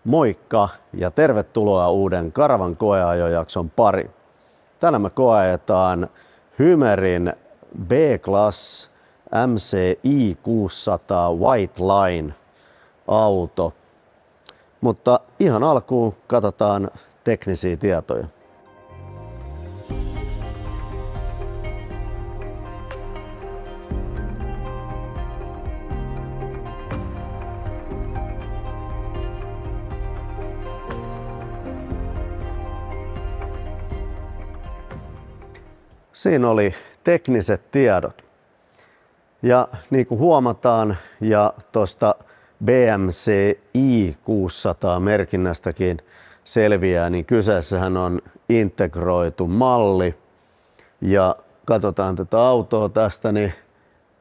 Moikka ja tervetuloa uuden Karavan koeajojakson pari. Tänään me koeajetaan Hymerin B-Class MCI 600 White Line auto. Mutta ihan alkuun katsotaan teknisiä tietoja. Siinä oli tekniset tiedot. Ja niin kuin huomataan ja tuosta BMCI 600 merkinnästäkin selviää, niin kyseessähän on integroitu malli. Ja katsotaan tätä autoa tästä, niin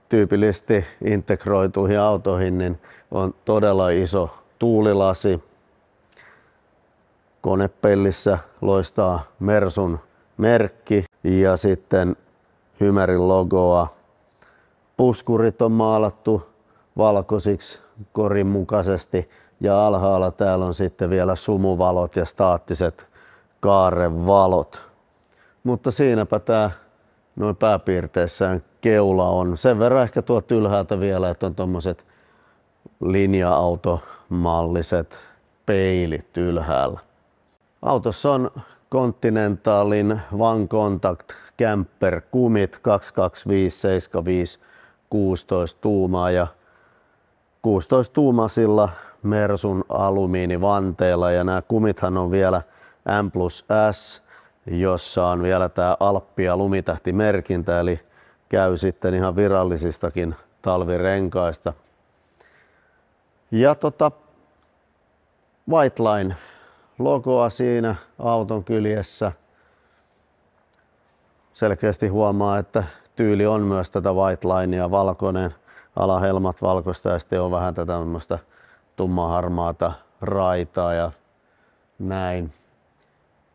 tyypillisesti integroituihin autoihin niin on todella iso tuulilasi. Konepellissä loistaa Mersun merkki ja sitten Hymerin logoa. Puskurit on maalattu valkoisiksi korin mukaisesti ja alhaalla täällä on sitten vielä sumuvalot ja staattiset kaarrevalot. Mutta siinäpä tämä noin pääpiirteissään keula on. Sen verran ehkä tuolta ylhäältä vielä, että on tommoset linja-automalliset peilit ylhäällä. Autossa on Continentalin One Contact Camper kumit 225/75 16 tuumaa ja 16 tuumaisilla Mersun alumiinivanteilla, ja nämä kumithan on vielä M+S, jossa on vielä tämä Alppi- ja lumitähtimerkintä, eli käy sitten ihan virallisistakin talvirenkaista. Ja White Line logoa siinä auton kyljessä. Selkeästi huomaa, että tyyli on myös tätä White Linea, valkoinen, alahelmat valkoista ja sitten on vähän tätä tummaharmaata raitaa ja näin.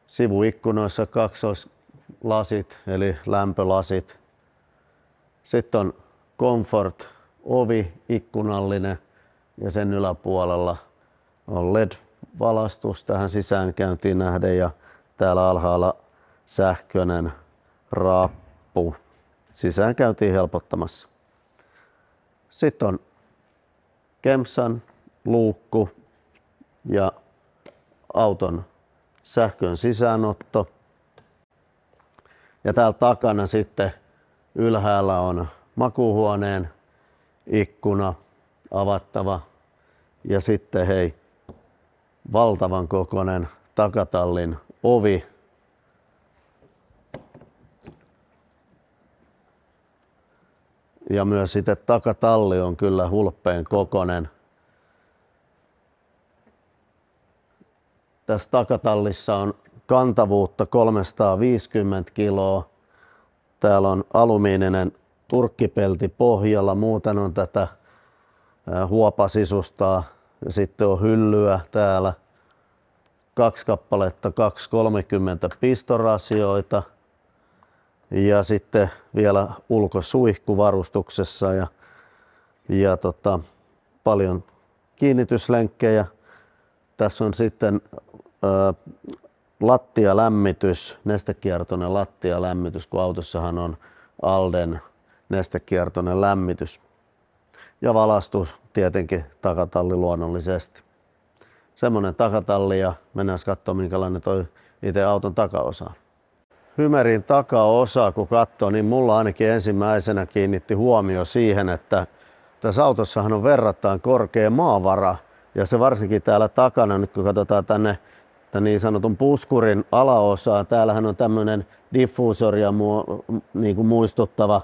Sivuikkunoissa kaksoislasit eli lämpölasit. Sitten on Comfort ovi ikkunallinen ja sen yläpuolella on LED-valastus tähän sisäänkäyntiin nähden ja täällä alhaalla sähköinen rappu sisäänkäyntiin helpottamassa. Sitten on Kempsan luukku ja auton sähkön sisäänotto. Ja täällä takana sitten ylhäällä on makuuhuoneen ikkuna avattava ja sitten valtavan kokoinen takatallin ovi. Ja myös sitten takatalli on kyllä hulppeen kokoinen. Tässä takatallissa on kantavuutta 350 kiloa. Täällä on alumiininen turkkipelti pohjalla, muuten on tätä huopasisustaa ja sitten on hyllyä täällä. 2 kappaletta 230 pistorasioita. Ja sitten vielä ulkosuihkuvarustuksessa ja paljon kiinnityslenkkejä. Tässä on sitten lattialämmitys, nestekiertoinen lattialämmitys, kun autossahan on Alden nestekiertoinen lämmitys. Ja valastus tietenkin takatalli luonnollisesti. Semmoinen takatalli ja mennään katsomaan minkälainen toi itse auton takaosa on. Hymerin takaosa, kun katsoo, niin mulla ainakin ensimmäisenä kiinnitti huomio siihen, että tässä autossahan on verrattain korkea maavara. Ja se varsinkin täällä takana, nyt kun katsotaan tänne tämän niin sanotun puskurin alaosaan, täällähän on tämmöinen diffuusoria niin kuin muistuttava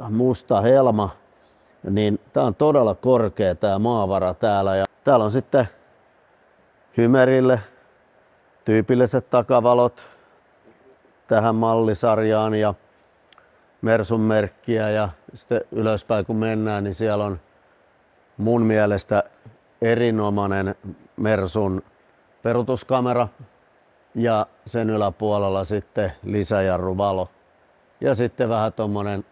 musta helma. Niin tää on todella korkea tää maavara täällä. Ja täällä on sitten Hymerille tyypilliset takavalot tähän mallisarjaan ja Mersun merkkiä, ja sitten ylöspäin kun mennään, niin siellä on mun mielestä erinomainen Mersun peruutuskamera ja sen yläpuolella sitten lisäjarruvalo. Ja sitten vähän tommonen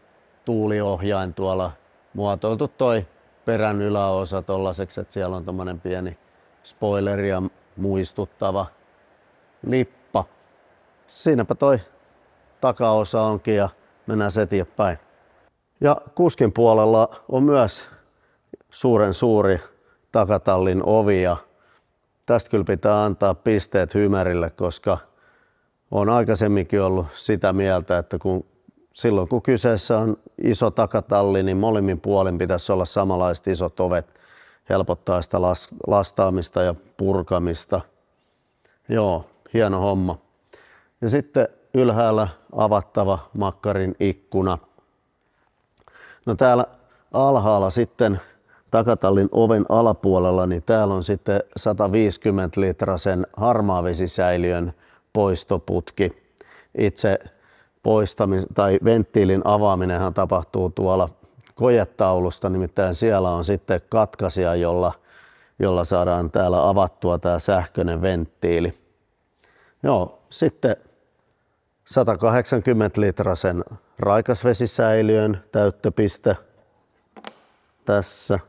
tuuliohjain tuolla muotoiltu toi perän yläosa tollaseksi, että siellä on tommonen pieni spoileria muistuttava lippa. Siinäpä toi takaosa onkin ja mennään eteenpäin. Ja kuskin puolella on myös suuren suuri takatallin ovi ja tästä kyllä pitää antaa pisteet Hymerille, koska on aikaisemminkin ollut sitä mieltä, että silloin kun kyseessä on iso takatalli, niin molemmin puolin pitäisi olla samanlaiset isot ovet. Helpottaa sitä lastaamista ja purkamista. Joo, hieno homma. Ja sitten ylhäällä avattava makkarin ikkuna. No täällä alhaalla sitten takatallin oven alapuolella, niin täällä on sitten 150 litrasen harmaavesisäiliön poistoputki. Itse venttiilin avaaminenhan tapahtuu tuolla kojetaulusta, nimittäin siellä on sitten katkaisija, jolla saadaan täällä avattua tämä sähköinen venttiili. Joo, sitten 180 litrasen raikasvesisäiliön täyttöpiste tässä.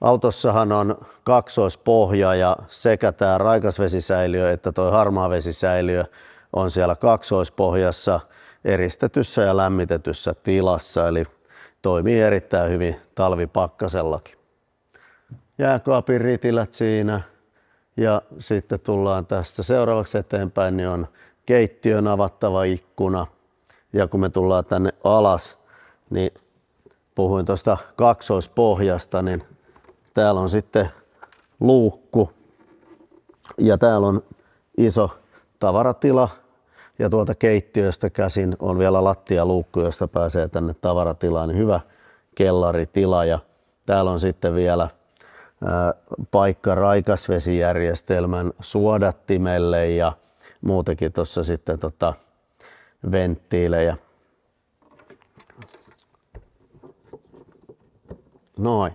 Autossahan on kaksoispohja ja sekä tämä raikasvesisäiliö että tuo harmaavesisäiliö on siellä kaksoispohjassa eristetyssä ja lämmitetyssä tilassa, eli toimii erittäin hyvin talvipakkasellakin. Jääkaapin ritilät siinä ja sitten tullaan tästä seuraavaksi eteenpäin, niin on keittiön avattava ikkuna ja kun me tullaan tänne alas, niin puhuin tuosta kaksoispohjasta, niin täällä on sitten luukku ja täällä on iso tavaratila ja tuolta keittiöstä käsin on vielä lattialuukku, josta pääsee tänne tavaratilaan, niin hyvä kellaritila ja täällä on sitten vielä paikka raikasvesijärjestelmän suodattimelle ja muutenkin tuossa sitten venttiilejä. Noin.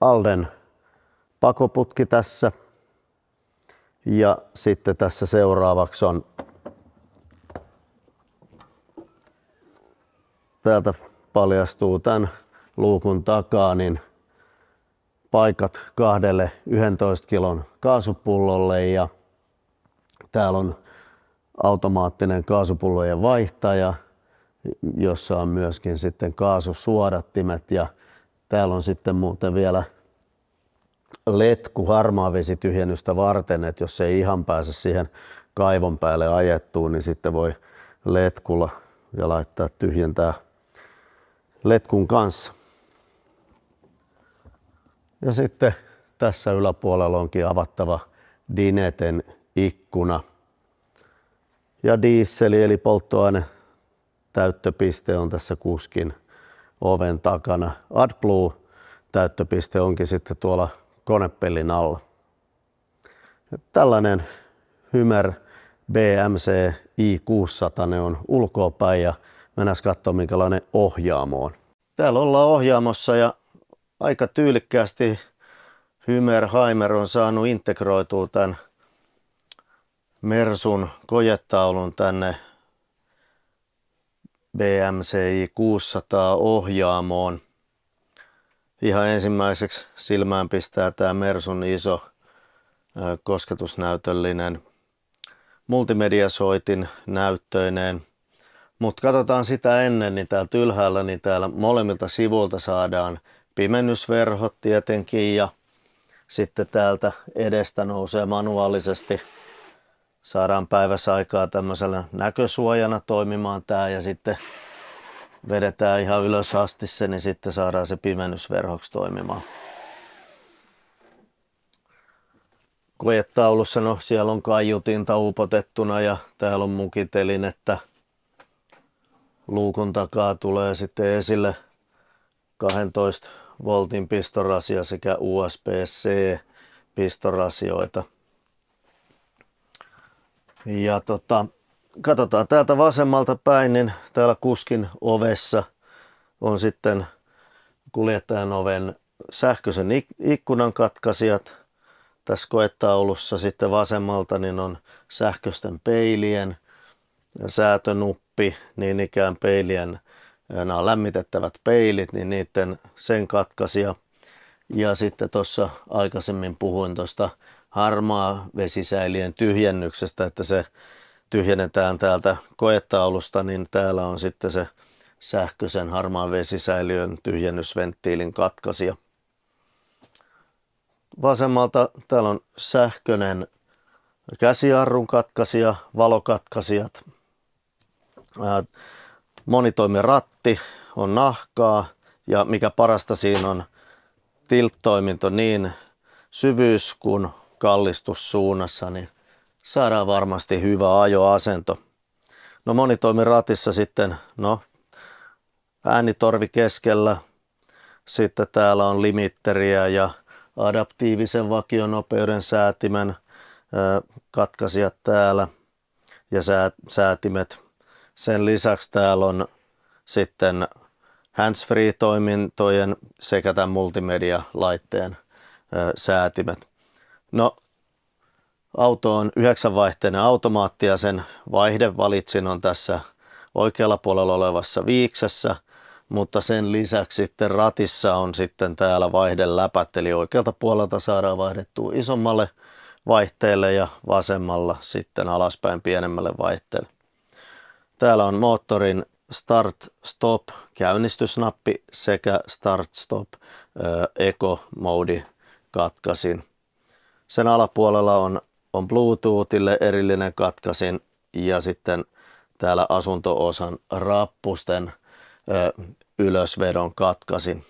Alden pakoputki tässä ja sitten tässä seuraavaksi on täältä paljastuu tämän luukun takaa niin paikat 2 11 kilon kaasupullolle ja täällä on automaattinen kaasupullojen vaihtaja, jossa on myöskin sitten kaasusuodattimet ja täällä on sitten muuten vielä letku harmaavesityhjennystä varten, että jos ei ihan pääse siihen kaivon päälle ajettuun, niin sitten voi letkulla ja laittaa tyhjentää letkun kanssa. Ja sitten tässä yläpuolella onkin avattava Dineten ikkuna. Ja dieseli eli polttoaine täyttöpiste on tässä kuskin oven takana. AdBlue täyttöpiste onkin sitten tuolla konepellin alla. Tällainen Hymer BMC i600 on ulkoapäin ja mennään katsomaan minkälainen ohjaamo on. Täällä ollaan ohjaamossa ja aika tyylikkäästi Hymer on saanut integroitua tämän Mersun kojetaulun tänne BMC i600 ohjaamoon. Ihan ensimmäiseksi silmään pistää tämä Mersun iso kosketusnäytöllinen multimediasoitin näyttöineen. Mutta katsotaan sitä ennen, niin täältä ylhäällä, niin täällä molemmilta sivuilta saadaan pimennysverhot tietenkin ja sitten täältä edestä nousee manuaalisesti. Saadaan päiväsaikaa tämmöisellä näkösuojana toimimaan tää ja sitten vedetään ihan ylös asti se, niin sitten saadaan se pimennysverhoksi toimimaan. Kojetaulussa, no siellä on kaiutinta upotettuna ja täällä on mukitelinettä. Luukun takaa tulee sitten esille 12 voltin pistorasia sekä USB-C pistorasioita. Ja katsotaan täältä vasemmalta päin, niin täällä kuskin ovessa on sitten kuljettajan oven sähköisen ikkunan katkaisijat. Tässä koetaulussa sitten vasemmalta niin on sähköisten peilien säätönuppi, niin ikään peilien, nämä on lämmitettävät peilit, niin niiden sen katkaisija. Ja sitten tuossa aikaisemmin puhuin tuosta harmaa vesisäiliön tyhjennyksestä, että se tyhjennetään täältä koetaulusta, niin täällä on sitten se sähköisen harmaan vesisäiliön tyhjennysventtiilin katkaisija. Vasemmalta täällä on sähköinen käsijarrun katkaisija, valokatkaisijat. Monitoimiratti on nahkaa ja mikä parasta siinä on tilt-toiminto niin syvyys- kuin kallistussuunnassa, niin saadaan varmasti hyvä ajoasento. No monitoimiratissa sitten äänitorvi keskellä, sitten täällä on limitteriä ja adaptiivisen vakionopeuden säätimen katkaisijat täällä ja säätimet. Sen lisäksi täällä on sitten handsfree-toimintojen sekä tämän multimedia-laitteen säätimet. No, auto on 9-vaihteinen automaatti ja sen vaihdevalitsin on tässä oikealla puolella olevassa viiksessä, mutta sen lisäksi sitten ratissa on sitten täällä vaihdeläpät, eli oikealta puolelta saadaan vaihdettua isommalle vaihteelle ja vasemmalla sitten alaspäin pienemmälle vaihteelle. Täällä on moottorin start-stop käynnistysnappi sekä start-stop eco-mode katkaisin. Sen alapuolella on Bluetoothille erillinen katkaisin ja sitten täällä asunto-osan rappusten ylösvedon katkaisin.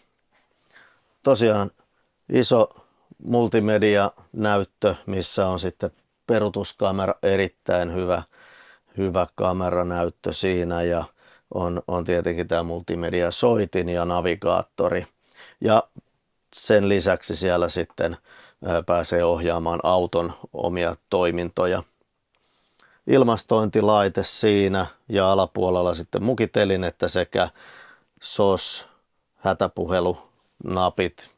Tosiaan iso multimedia-näyttö, missä on sitten peruutuskamera, erittäin hyvä kameranäyttö siinä ja on tietenkin tämä multimedia-soitin ja navigaattori. Ja sen lisäksi siellä sitten pääsee ohjaamaan auton omia toimintoja. Ilmastointilaite siinä ja alapuolella sitten mukitelinettä sekä SOS hätäpuhelunapit.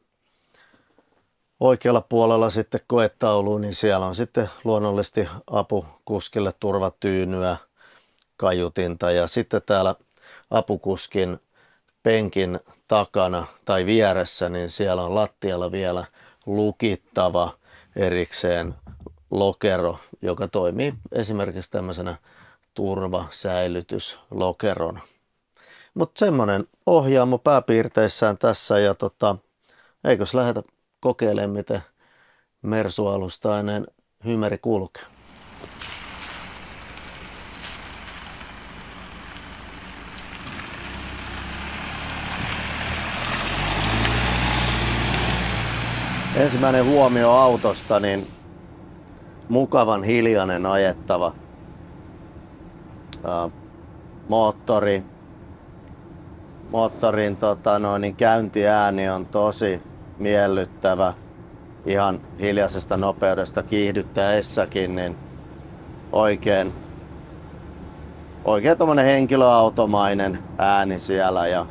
Oikealla puolella sitten koetaulu, niin siellä on sitten luonnollisesti apu kuskille, turvatyynyä, kaiutinta ja sitten täällä apukuskin penkin takana tai vieressä, niin siellä on lattialla vielä lukittava erikseen lokero, joka toimii esimerkiksi tämmöisenä turvasäilytyslokerona. Mutta semmoinen ohjaamo pääpiirteissään tässä ja eikös lähdetä kokeilemaan, miten Mersu-alustainen Hymeri kulkee. Ensimmäinen huomio autosta, niin mukavan hiljainen ajettava moottorin käyntiääni on tosi miellyttävä. Ihan hiljaisesta nopeudesta kiihdyttäessäkin, niin oikein tommonen henkilöautomainen ääni siellä ja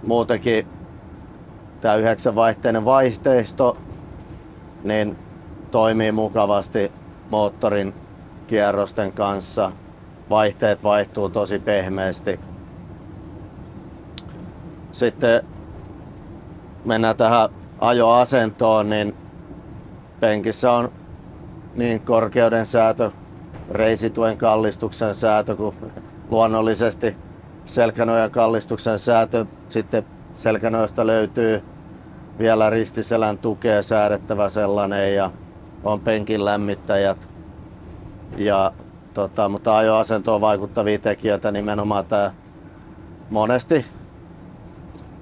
muutenkin tämä 9-vaihteinen vaihteisto niin toimii mukavasti moottorin kierrosten kanssa. Vaihteet vaihtuu tosi pehmeästi. Sitten mennään tähän ajoasentoon, niin penkissä on niin korkeuden säätö, reisituen kallistuksen säätö kuin luonnollisesti selkänojan kallistuksen säätö. Sitten selkänojasta löytyy vielä ristiselän tukea säädettävä sellainen ja on penkin lämmittäjät. Mutta ajoasentoon vaikuttavia tekijöitä nimenomaan tämä monesti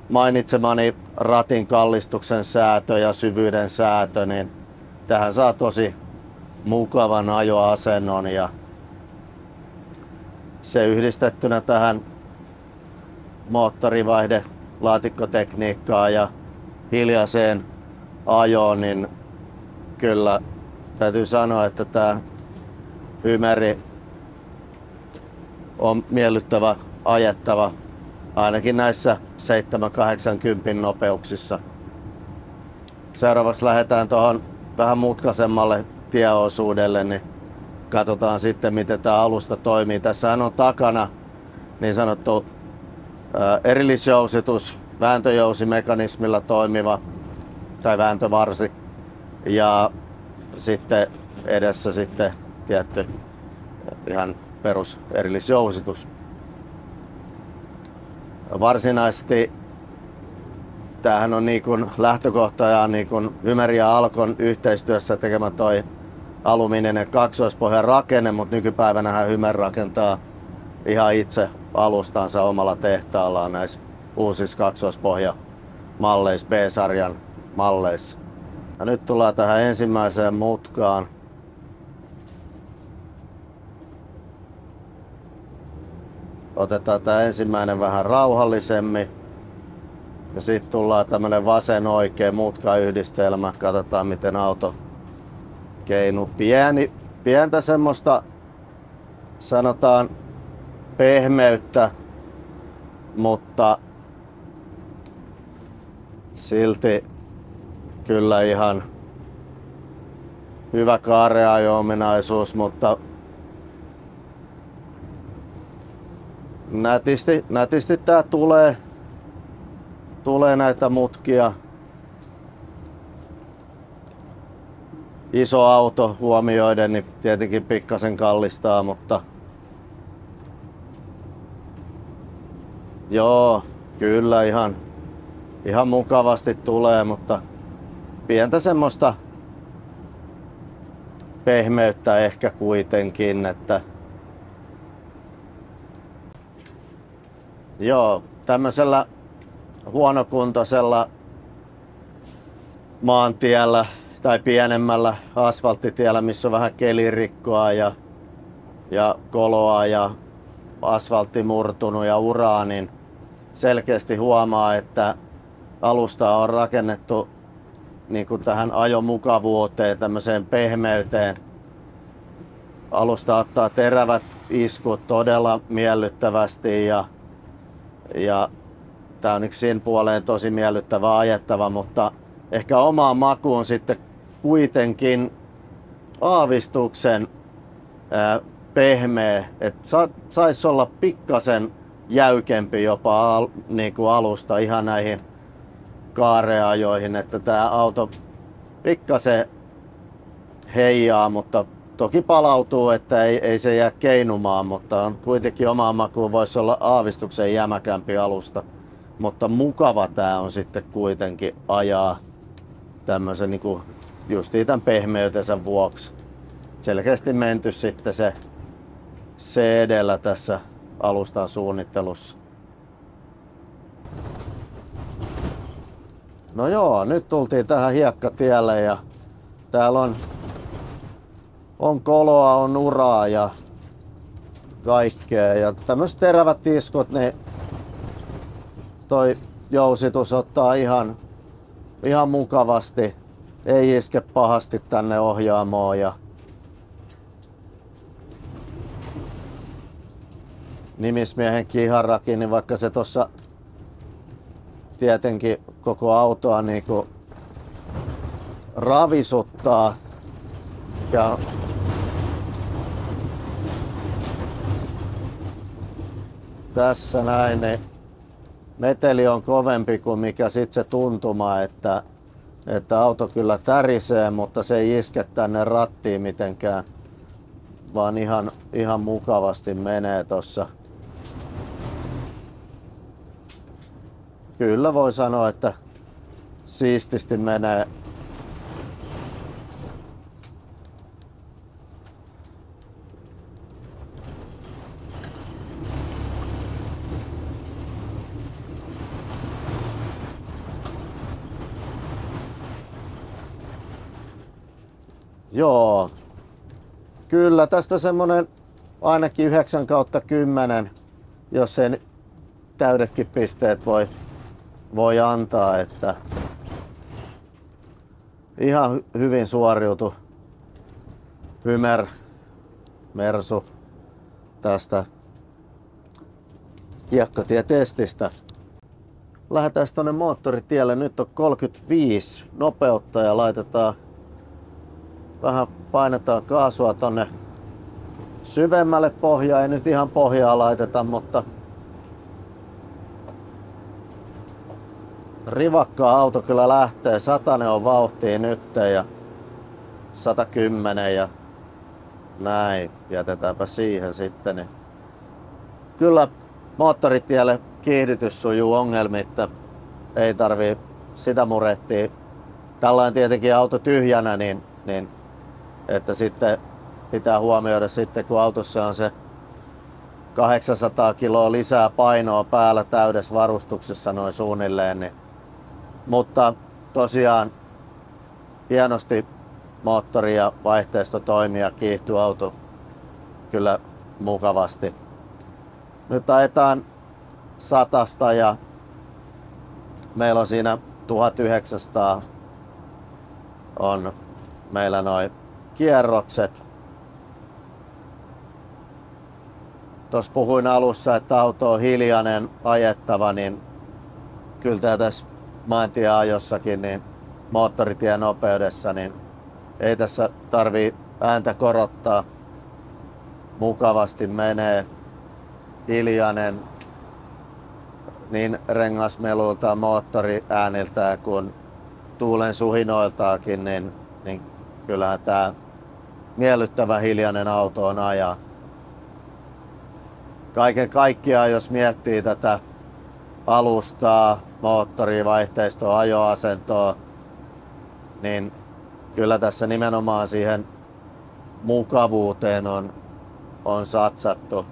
mainitsemani ratin kallistuksen säätö ja syvyyden säätö, niin tähän saa tosi mukavan ajoasennon ja se yhdistettynä tähän moottorivaihde laatikkotekniikkaan ja hiljaiseen ajoon, niin kyllä täytyy sanoa, että tämä Hymeri on miellyttävä ajettava ainakin näissä 7-80 nopeuksissa. Seuraavaksi lähdetään tuohon vähän mutkaisemmalle tieosuudelle, niin katsotaan sitten miten tämä alusta toimii. Tässähän on takana niin sanottu erillisjousitus vääntöjousimekanismilla toimiva tai vääntövarsi ja sitten edessä sitten tietty ihan perus erillisjousitus. Varsinaisesti tämähän on niin kuin lähtökohta ja niin kuin Hymer ja Alkon yhteistyössä tekemä toi alumiininen kaksoispohjan rakenne, mutta nykypäivänähän Hymer rakentaa ihan itse alustansa omalla tehtaallaan näissä uusissa kaksoispohjamalleissa, B-sarjan malleissa. Ja nyt tullaan tähän ensimmäiseen mutkaan. Otetaan tämä ensimmäinen vähän rauhallisemmin. Ja sitten tullaan tämmönen vasen oikein mutkayhdistelmä. Katsotaan miten auto keinuu. Pientä semmoista sanotaan pehmeyttä, mutta silti kyllä ihan hyvä kaareajo-ominaisuus, mutta nätisti tää tulee näitä mutkia. Iso auto huomioiden niin tietenkin pikkasen kallistaa, mutta joo, kyllä ihan mukavasti tulee, mutta pientä semmoista pehmeyttä ehkä kuitenkin, että joo, tämmöisellä huonokuntoisella maantiellä tai pienemmällä asfalttitiellä, missä on vähän kelirikkoa ja koloa ja asfaltti murtunut ja uraa, niin selkeästi huomaa, että alusta on rakennettu niin kuin tähän ajomukavuuteen, tämmöiseen pehmeyteen. Alusta ottaa terävät iskut todella miellyttävästi ja tää on siinä puoleen tosi miellyttävä ajettava, mutta ehkä omaan makuun sitten kuitenkin aavistuksen pehmeä, että saisi olla pikkasen jäykempi jopa niin kuin alusta ihan näihin kaareajoihin, että tämä auto pikkasen heijaa, mutta toki palautuu, että ei se jää keinumaan, mutta on kuitenkin omaan makuun voisi olla aavistuksen jämäkämpi alusta, mutta mukava tämä on sitten kuitenkin ajaa tämmöisen niin kuin justiin tämän pehmeytensä vuoksi. Selkeästi menty sitten se edellä tässä alustan suunnittelussa. No joo, nyt tultiin tähän hiekkatielle ja täällä on koloa, on uraa ja kaikkea. Ja tämmöiset terävät iskut, niin toi jousitus ottaa ihan mukavasti. Ei iske pahasti tänne ohjaamoon ja nimismiehen kiharrakin, niin vaikka se tossa tietenkin koko autoa niinku ravisuttaa ja tässä näin, niin meteli on kovempi kuin mikä sit se tuntuma, että auto kyllä tärisee, mutta se ei iske tänne rattiin mitenkään, vaan ihan mukavasti menee tossa. Kyllä voi sanoa, että siististi menee. Joo, kyllä tästä semmonen ainakin 9/10, jos sen täydetkin pisteet voi antaa, että ihan hyvin suoriutu Hymer Mersu tästä hiekkatietestistä. Lähdetään tuonne moottoritielle. Nyt on 35 nopeutta ja laitetaan vähän, painetaan kaasua tonne syvemmälle pohjaan. Ei nyt ihan pohjaa laiteta, mutta Rivakkaa auto kyllä lähtee. 100 on vauhtia nyt ja 110 ja näin. Jätetäänpä siihen sitten. Niin kyllä moottoritielle kiihdytys sujuu ongelmitta. Ei tarvii sitä murehtia. Tällainen tietenkin auto tyhjänä, niin että sitten pitää huomioida sitten, kun autossa on se 800 kiloa lisää painoa päällä täydessä varustuksessa noin suunnilleen. Niin. Mutta tosiaan hienosti moottori ja vaihteisto toimii ja kiihtyy auto kyllä mukavasti. Nyt ajetaan 100 ja meillä on siinä 1900 on meillä noin kierrokset. Tuossa puhuin alussa, että auto on hiljainen ajettava, niin kyllä tässä maantieajossakin niin moottoritien nopeudessa niin ei tässä tarvii ääntä korottaa. Mukavasti menee, hiljainen niin rengasmelultaan, moottoriääniltään kuin tuulen suhinoiltaakin, niin kyllähän tää miellyttävä hiljainen auto on ajaa. Kaiken kaikkiaan jos miettii tätä alustaa, moottoria, vaihteistoa, ajoasentoa, niin kyllä tässä nimenomaan siihen mukavuuteen on satsattu.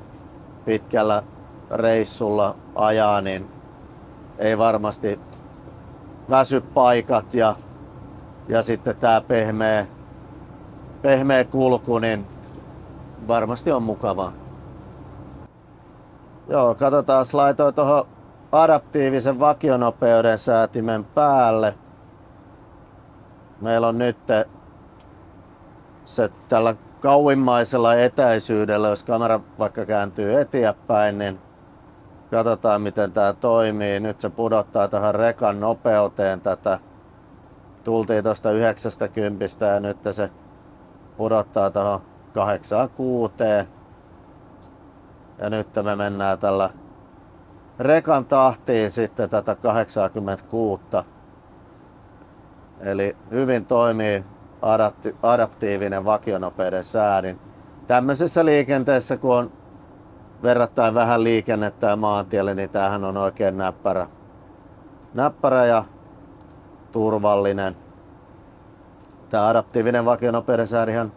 Pitkällä reissulla ajaa, niin ei varmasti väsy paikat ja sitten tää pehmeä kulku, niin varmasti on mukavaa. Joo, katsotaan, laitoin tuohon adaptiivisen vakionopeuden säätimen päälle. Meillä on nyt se tällä kauimmaisella etäisyydellä, jos kamera vaikka kääntyy eteenpäin, niin katsotaan miten tää toimii. Nyt se pudottaa tähän rekan nopeuteen tätä. Tultiin tuosta 90 ja nyt se pudottaa tuohon 86. Ja nyt me mennään tällä rekan tahtiin sitten tätä 86. Eli hyvin toimii adaptiivinen vakionopeuden säädin. Tämmöisessä liikenteessä, kun on verrattain vähän liikennettä ja maantielle, niin tämähän on oikein näppärä ja turvallinen. Tämä adaptiivinen vakionopeuden säädihän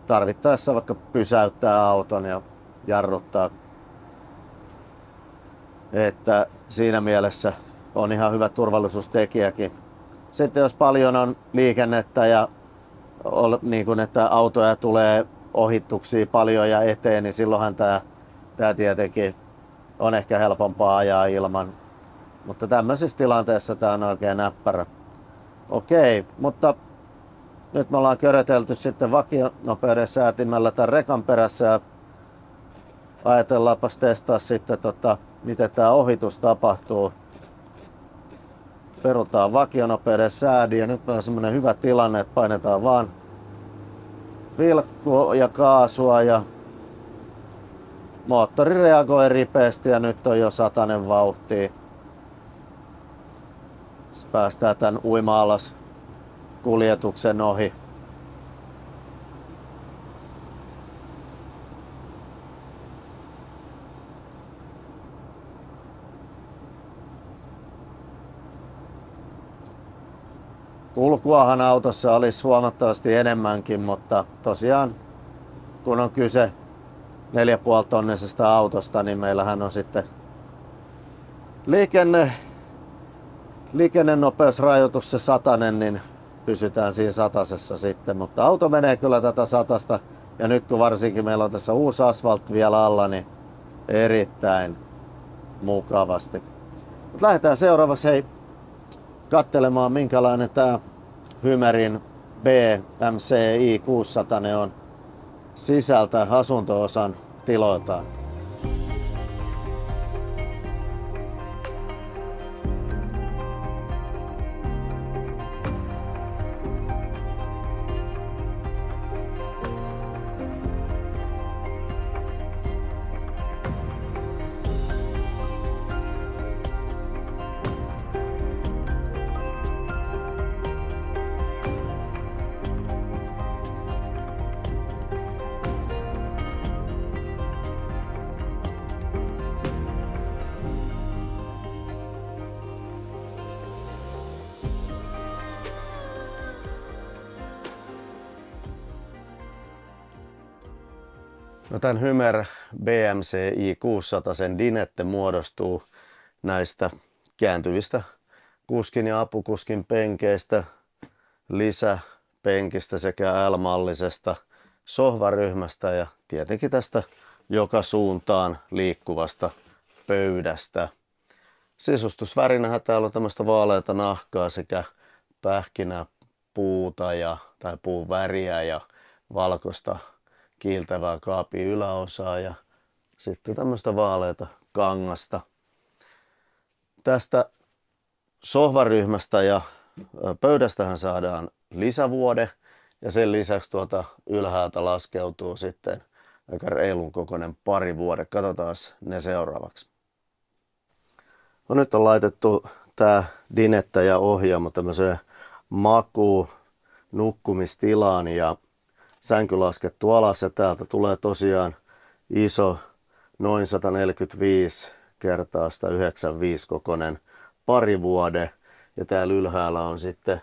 tarvittaessa vaikka pysäyttää auton ja jarruttaa. Että siinä mielessä on ihan hyvä turvallisuustekijäkin. Sitten jos paljon on liikennettä ja niin kun, että autoja tulee ohituksia paljon ja eteen, niin silloinhan tämä tietenkin on ehkä helpompaa ajaa ilman. Mutta tämmöisessä tilanteessa tämä on oikein näppärä. Okei, mutta nyt me ollaan körötelty sitten vakionopeuden säätimellä tämän rekan perässä ja ajatellaanpas testaa sitten miten tämä ohitus tapahtuu. Perutaan vakionopeuden säädin ja nyt meillä on semmonen hyvä tilanne, että painetaan vaan vilkkua ja kaasua ja moottori reagoi ripeästi ja nyt on jo 100 vauhtia. Päästään tän uima-alas kuljetuksen ohi. Kulkuahan autossa olisi huomattavasti enemmänkin, mutta tosiaan kun on kyse 4,5 tonnisesta autosta, niin meillähän on sitten liikennenopeusrajoitus se 100, niin pysytään siinä 100 sitten, mutta auto menee kyllä tätä 100 ja nyt kun varsinkin meillä on tässä uusi asfaltti vielä alla, niin erittäin mukavasti. Mut lähdetään seuraavaksi katselemaan minkälainen tää Hymerin BMCi 600 on sisältä asunto-osan tiloiltaan. No, tämän Hymer BMC i600 Dinette muodostuu näistä kääntyvistä kuskin ja apukuskin penkeistä, lisäpenkistä sekä L-mallisesta sohvaryhmästä ja tietenkin tästä joka suuntaan liikkuvasta pöydästä. Sisustusvärinähän täällä on tämmöistä vaaleata nahkaa sekä pähkinäpuuta tai puun väriä ja valkoista kiiltävää kaapin yläosaa ja sitten tämmöistä vaaleata kangasta. Tästä sohvaryhmästä ja pöydästähän saadaan lisävuode ja sen lisäksi tuota ylhäältä laskeutuu sitten aika reilun kokoinen parivuode. Katsotaan ne seuraavaksi. No, nyt on laitettu tää Dinette ja ohjaamo tämmöiseen nukkumistilaan ja sänky laskettu alas ja täältä tulee tosiaan iso noin 145 kertaa 195 kokoinen parivuode ja täällä ylhäällä on sitten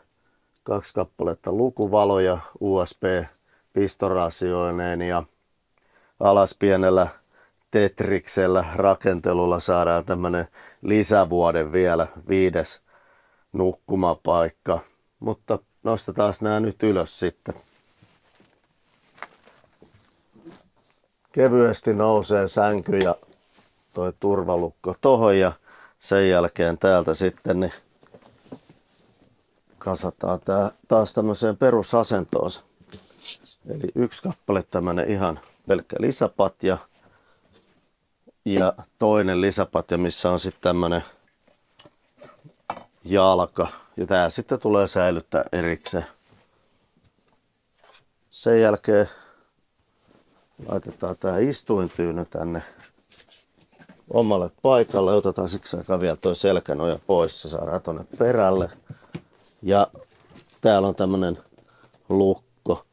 2 kappaletta lukuvaloja USB-pistorasioineen ja alas pienellä tetriksellä rakentelulla saadaan tämmönen lisävuode vielä, 5. nukkumapaikka, mutta nostetaan nämä nyt ylös sitten. Kevyesti nousee sänky ja toi turvalukko tohon ja sen jälkeen täältä sitten niin kasataan tää taas tämmöiseen perusasentoon. Eli 1 kappale tämmönen ihan pelkkä lisäpatja ja toinen lisäpatja, missä on sitten tämmönen jalka ja tää sitten tulee säilyttää erikseen. Sen jälkeen laitetaan tää istuintyyny tänne omalle paikalle. Otetaan siksi aikaa vielä toi selkänoja pois. Se saadaan tonne perälle. Ja täällä on tämmönen lukko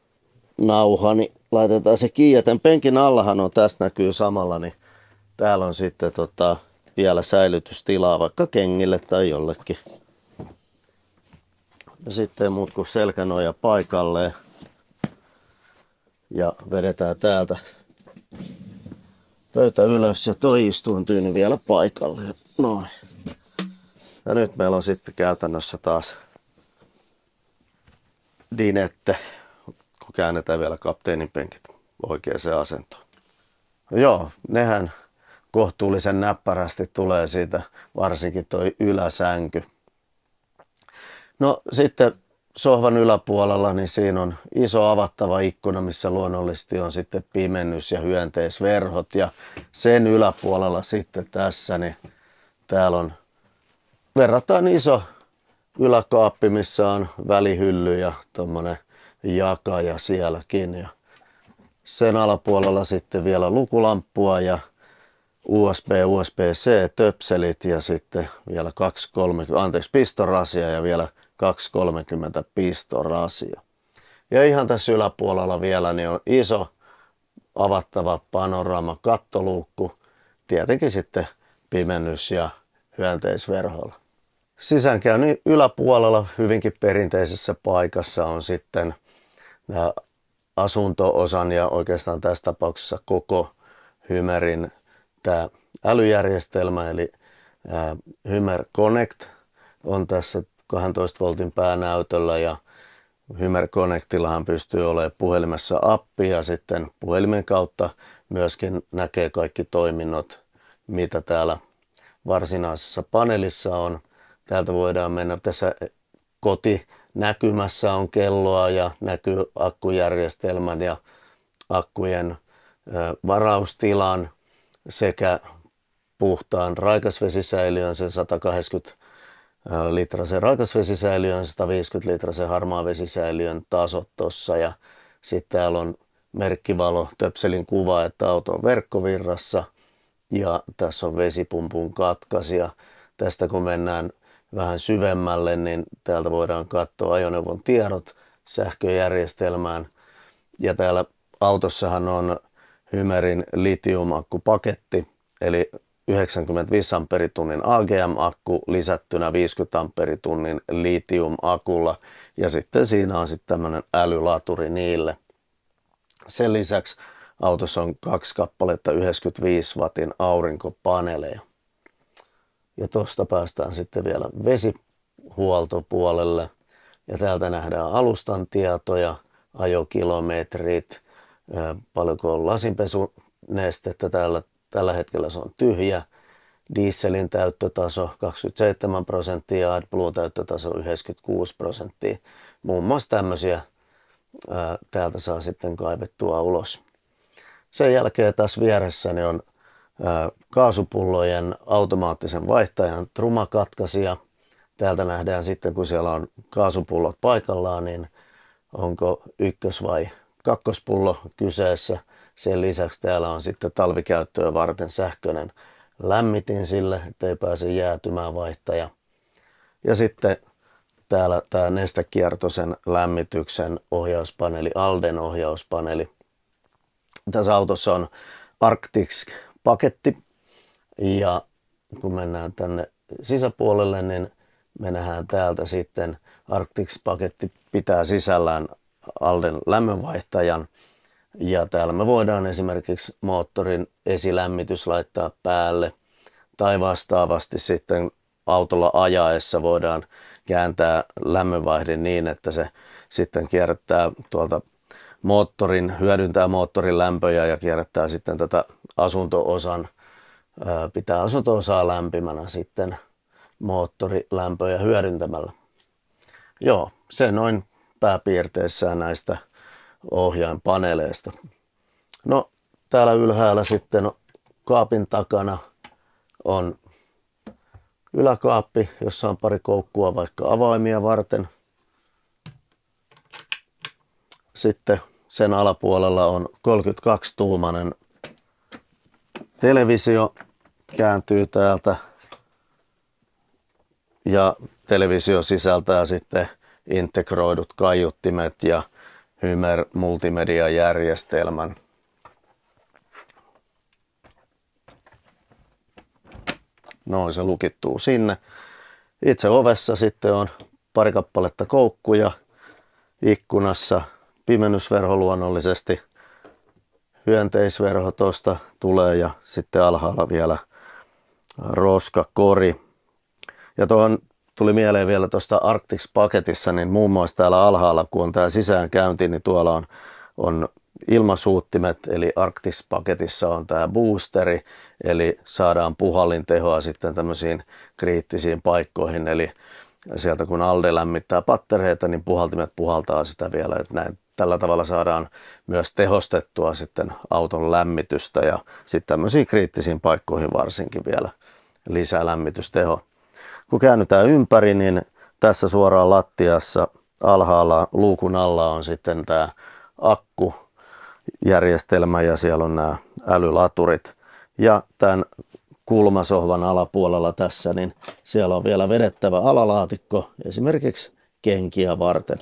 nauha, niin laitetaan se kiinni. Tän penkin allahan on, tästä näkyy samalla, niin täällä on sitten vielä säilytystilaa vaikka kengille tai jollekin. Ja sitten ei muut kuin selkänoja paikalleen. Ja vedetään täältä pöytä ylös ja toi istuintyyny vielä paikalle. Noin. Ja nyt meillä on sitten käytännössä taas Dinette, kun käännetään vielä kapteenin penkit oikeaan asentoon. Joo, nehän kohtuullisen näppärästi tulee siitä, varsinkin toi yläsänky. No sitten sohvan yläpuolella niin siinä on iso avattava ikkuna, missä luonnollisesti on sitten pimennys- ja hyönteisverhot. Ja sen yläpuolella sitten tässä, niin täällä on verrattain iso yläkaappi, missä on välihylly ja tommonen jakaja sielläkin. Ja sen alapuolella sitten vielä lukulamppua ja USB-C töpselit ja sitten vielä pistorasia ja vielä 230 pistorasia. Ja ihan tässä yläpuolella vielä niin on iso avattava panoraama kattoluukku, tietenkin sitten pimennys- ja hyönteisverholla. Sisäänkäynnin yläpuolella hyvinkin perinteisessä paikassa on sitten asunto-osan ja oikeastaan tässä tapauksessa koko Hymerin tämä älyjärjestelmä eli Hymer Connect on tässä 12 voltin päänäytöllä ja Hymer Connectillahan pystyy olemaan puhelimessa appi ja sitten puhelimen kautta myöskin näkee kaikki toiminnot, mitä täällä varsinaisessa paneelissa on. Täältä voidaan mennä, tässä kotinäkymässä on kelloa ja näkyy akkujärjestelmän ja akkujen varaustilan sekä puhtaan raikasvesisäiliön, sen 180 litrasen raikasvesisäiliön, 150 litrasen harmaavesisäiliön tasot tossa ja sitten täällä on merkkivalo, töpselin kuva, että auto on verkkovirrassa ja tässä on vesipumpun katkaisija. Tästä kun mennään vähän syvemmälle, niin täältä voidaan katsoa ajoneuvon tiedot sähköjärjestelmään ja täällä autossahan on Hymerin litiumakkupaketti eli 95 ampeeritunnin AGM-akku lisättynä 50 ampeeritunnin litiumakulla ja sitten siinä on sitten tämmöinen älylaturi niille. Sen lisäksi autossa on 2 kappaletta 95 wattin aurinkopaneeleja. Ja tuosta päästään sitten vielä vesihuoltopuolelle. Ja täältä nähdään alustan tietoja, ajokilometrit, paljonko on lasinpesunestettä. Tällä hetkellä se on tyhjä. Dieselin täyttötaso 27% ja AdBlue täyttötaso 96%. Muun muassa tämmöisiä täältä saa sitten kaivettua ulos. Sen jälkeen taas vieressäni on kaasupullojen automaattisen vaihtajan trumakatkaisija. Täältä nähdään sitten, kun siellä on kaasupullot paikallaan, niin onko ykkös- vai kakkospullo kyseessä. Sen lisäksi täällä on sitten talvikäyttöä varten sähköinen lämmitin sille, ettei pääse jäätymään vaihtaja. Ja sitten täällä tämä nestekiertoisen lämmityksen ohjauspaneeli, Alden ohjauspaneeli. Tässä autossa on Arctis-paketti ja kun mennään tänne sisäpuolelle, niin me nähdään täältä sitten Arctis-paketti pitää sisällään Alden lämmönvaihtajan. Ja täällä me voidaan esimerkiksi moottorin esilämmitys laittaa päälle tai vastaavasti sitten autolla ajaessa voidaan kääntää lämmönvaihde niin, että se sitten kierrättää tuolta hyödyntää moottorin lämpöjä ja kierrättää sitten tätä pitää asunto-osaa lämpimänä sitten moottorilämpöjä hyödyntämällä. Joo, se noin pääpiirteissään näistä ohjainpaneeleista. No, täällä ylhäällä sitten kaapin takana on yläkaappi, jossa on pari koukkua vaikka avaimia varten. Sitten sen alapuolella on 32-tuumainen televisio, kääntyy täältä. Ja televisio sisältää sitten integroidut kaiuttimet ja Hymer multimediajärjestelmän. Noin se lukittuu sinne. Itse ovessa sitten on pari kappaletta koukkuja. Ikkunassa pimennysverho luonnollisesti. Hyönteisverho tuosta tulee ja sitten alhaalla vielä roskakori. Ja tuohon tuli mieleen vielä tuosta Arctis-paketissa, niin muun muassa täällä alhaalla, kun on tämä sisäänkäynti, niin tuolla on ilmasuuttimet, eli Arctis-paketissa on tämä boosteri, eli saadaan puhallintehoa sitten tämmöisiin kriittisiin paikkoihin, eli sieltä kun Alde lämmittää pattereita, niin puhaltimet puhaltaa sitä vielä, että näin tällä tavalla saadaan myös tehostettua sitten auton lämmitystä ja sitten tämmöisiin kriittisiin paikkoihin varsinkin vielä lisälämmitysteho. Kun käännytään ympäri, niin tässä suoraan lattiassa alhaalla luukun alla on sitten tämä akkujärjestelmä ja siellä on nämä älylaturit. Ja tämän kulmasohvan alapuolella tässä, niin siellä on vielä vedettävä alalaatikko esimerkiksi kenkiä varten.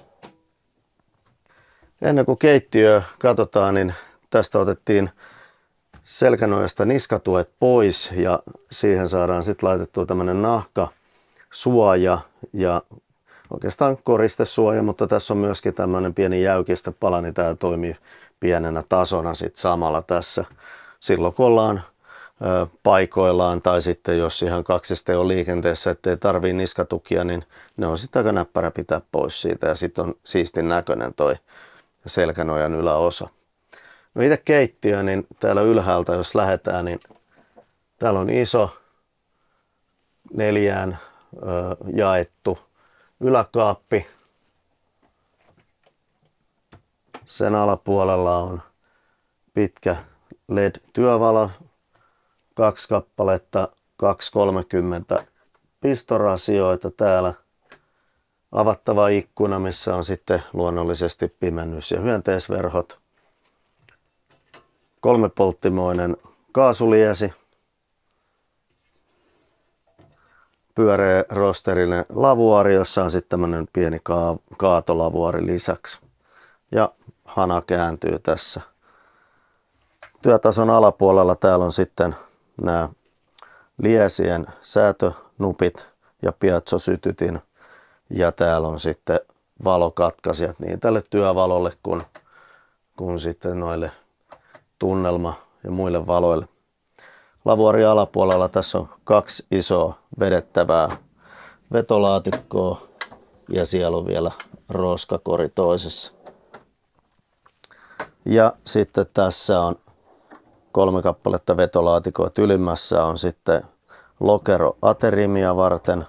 Ennen kuin keittiö katsotaan, niin tästä otettiin selkänojasta niskatuet pois ja siihen saadaan sitten laitettua tämmöinen nahkasuoja ja oikeastaan koristesuoja, mutta tässä on myöskin tämmöinen pieni jäykistöpala, niin tämä toimii pienenä tasona sitten samalla tässä. Silloin kun ollaan paikoillaan tai sitten jos ihan kaksiste on liikenteessä, ettei tarvii niskatukia, niin ne on sitten aika näppärä pitää pois siitä ja sitten on siistin näköinen toi selkänojan yläosa. No itse keittiö, niin täällä ylhäältä jos lähdetään, niin täällä on iso 4 jaettu yläkaappi. Sen alapuolella on pitkä LED-työvalo, 2 kappaletta 230 pistorasioita täällä. Avattava ikkuna, missä on sitten luonnollisesti pimennys- ja hyönteisverhot. 3-polttimoinen kaasuliesi. Pyöreä rosterinen lavuaari, jossa on sitten tämmöinen pieni kaatolavuaari lisäksi. Ja hana kääntyy tässä. Työtason alapuolella täällä on sitten nämä liesien säätönupit ja piezosytytin. Ja täällä on sitten valokatkaisijat niin tälle työvalolle kuin sitten noille tunnelma ja muille valoille. Lavuaarin alapuolella tässä on 2 isoa vedettävää vetolaatikkoa ja siellä on vielä roskakori toisessa. Ja sitten tässä on 3 kappaletta vetolaatikoita. Ylimmässä on sitten lokero aterimia varten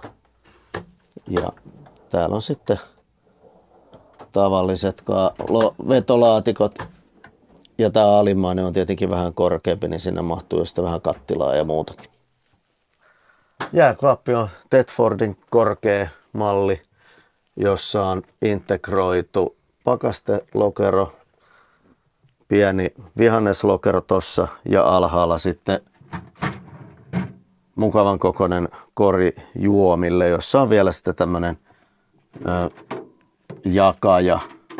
ja täällä on sitten tavalliset vetolaatikot. Ja tämä alimmainen on tietenkin vähän korkeampi, niin sinne mahtuu just vähän kattilaa ja muutakin. Jääkaappi on Tedfordin korkea malli, jossa on integroitu pakastelokero, pieni vihanneslokero tossa ja alhaalla sitten mukavan kokoinen kori juomille, jossa on vielä sitten tämmönen jakaja,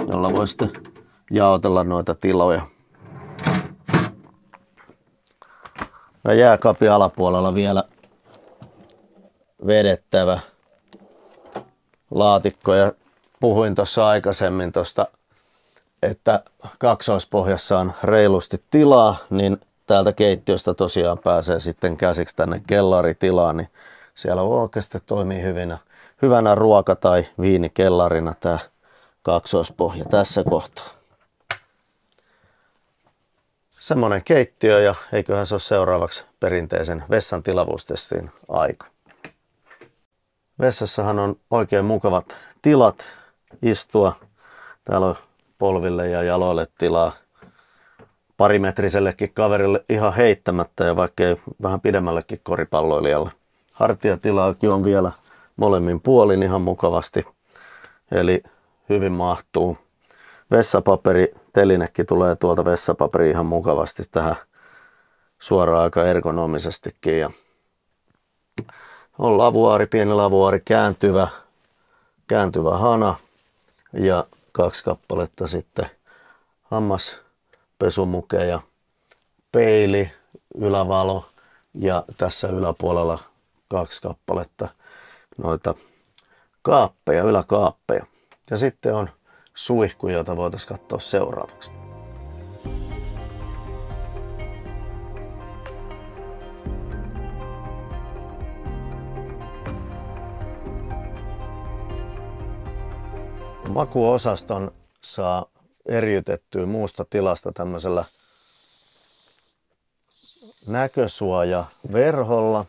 jolla voi sitten jaotella noita tiloja. Ja jääkaapin alapuolella vielä vedettävä laatikko ja puhuin tuossa aikaisemmin tosta, että kaksoispohjassa on reilusti tilaa, niin täältä keittiöstä tosiaan pääsee sitten käsiksi tänne kellaritilaan, niin siellä oikeasti toimii hyvänä ruoka- tai viinikellarina tämä kaksoispohja tässä kohtaa. Semmoinen keittiö ja eiköhän se ole seuraavaksi perinteisen vessan tilavuustestin aika. Vessassahan on oikein mukavat tilat istua. Täällä on polville ja jaloille tilaa parimetrisellekin kaverille ihan heittämättä ja vaikkei vähän pidemmällekin koripalloilijalle. Hartiatilaakin on vielä molemmin puolin ihan mukavasti, eli hyvin mahtuu. Vessapaperi-telinekin tulee tuolta vessapaperi ihan mukavasti tähän suoraan aika ergonomisestikin. Ja on lavuaari, pieni lavuaari, kääntyvä hana ja 2 kappaletta sitten hammaspesumukeja, peili, ylävalo ja tässä yläpuolella 2 kappaletta noita kaappeja, yläkaappeja. Ja sitten on suihku, jota voitaisiin katsoa seuraavaksi. Makuosaston saa eriytettyä muusta tilasta tämmöisellä näkösuojaverholla.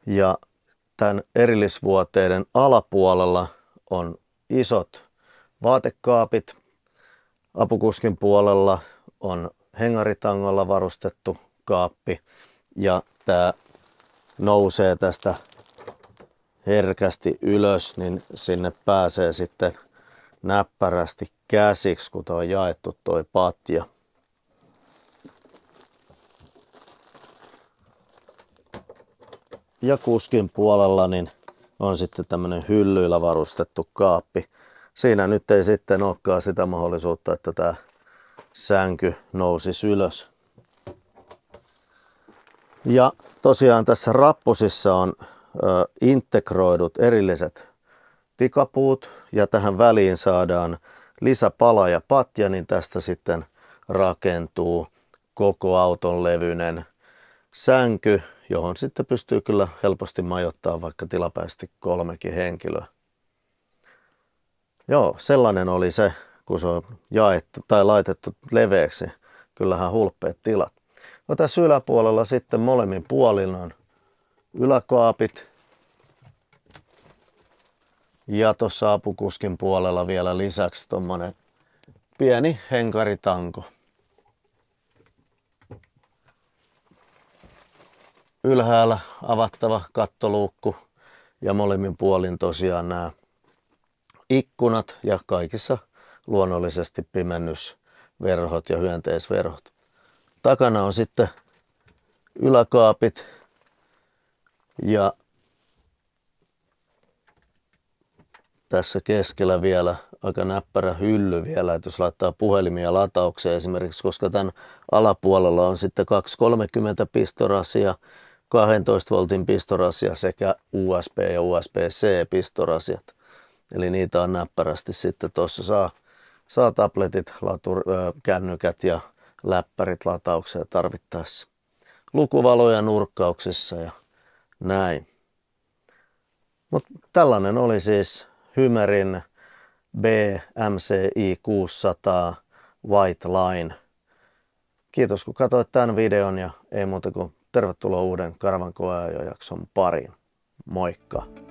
Ja tämän erillisvuoteiden alapuolella on isot vaatekaapit. Apukuskin puolella on hengaritangolla varustettu kaappi ja tämä nousee tästä herkästi ylös, niin sinne pääsee sitten näppärästi käsiksi, kun on jaettu toi patja. Ja kuskin puolella niin on sitten tämmöinen hyllyillä varustettu kaappi. Siinä nyt ei sitten olekaan sitä mahdollisuutta, että tämä sänky nousisi ylös. Ja tosiaan tässä rappusissa on integroidut erilliset tikapuut ja tähän väliin saadaan lisäpala ja patja, niin tästä sitten rakentuu koko auton levyinen sänky, johon sitten pystyy kyllä helposti majoittamaan vaikka tilapäisesti 3 henkilöä. Joo, sellainen oli se, kun se on jaettu tai laitettu leveäksi. Kyllähän hulppeat tilat. No tässä yläpuolella sitten molemmin puolin on yläkaapit. Ja tuossa apukuskin puolella vielä lisäksi tommonen pieni henkaritanko. Ylhäällä avattava kattoluukku ja molemmin puolin tosiaan nämä ikkunat ja kaikissa luonnollisesti pimennysverhot ja hyönteisverhot. Takana on sitten yläkaapit ja tässä keskellä vielä aika näppärä hylly vielä, että jos laittaa puhelimia lataukseen esimerkiksi, koska tämän alapuolella on sitten 230 pistorasia, 12 voltin pistorasia sekä USB ja USB-C pistorasiat. Eli niitä on näppärästi sitten tuossa saa tabletit, kännykät ja läppärit lataukseen tarvittaessa. Lukuvaloja nurkkauksissa ja näin. Mutta tällainen oli siis Hymerin BMCI 600 White Line. Kiitos kun katsoit tämän videon ja ei muuta kuin tervetuloa uuden Karavan koeajojakson pariin. Moikka!